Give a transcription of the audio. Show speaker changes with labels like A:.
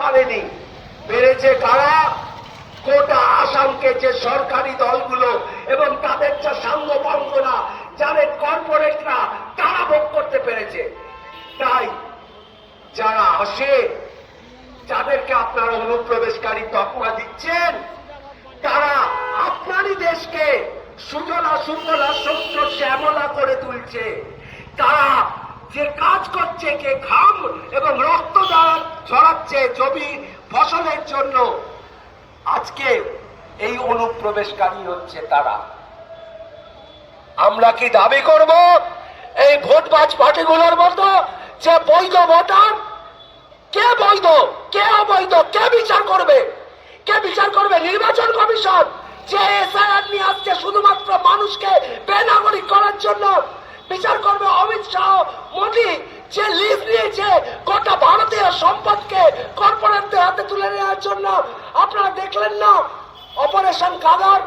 A: পারেনি। পেরেছে কারা? গোটা আসামকে যে সরকারি দলগুলো এবং তাদের যে সাঙ্গপাঙ্গরা, যাদের কর্পোরেটরা, তারা ভোগ করতে পেরেছে। তাই যারা আসে, যাদেরকে আপনারা অনুপ্রবেশকারী তকমা দিচ্ছেন, তারা আপনারই দেশকে সুজলা সুফলা শস্য শ্যামলা করে তুলছে। তারা যে কাজ করছে, কে ঘাম এবং রক্ত ঝরাচ্ছে জমি ফসলের জন্য, আজকে এই অনুপ্রবেশকারী হচ্ছে তারা। আমরা কি দাবি করব এই ভোটবাজ পার্টিগুলোর মতো যে বৈধ ভোটার? কে বৈধ, কে অবৈধ, কে বিচার করবে? কে বিচার করবে? নির্বাচন কমিশন, যে এসআইআর নিয়ে আসছে শুধুমাত্র মানুষকে বেনাগরিক করার জন্য। বিচার করবে অমিত শাহ, মোদী, যে লিজ নিয়েছে গোটা ভারতীয় সম্পদকে কর্পোরেটদের হাতে তুলে নেওয়ার জন্য। আপনারা দেখলেন না অপারেশন কাদার?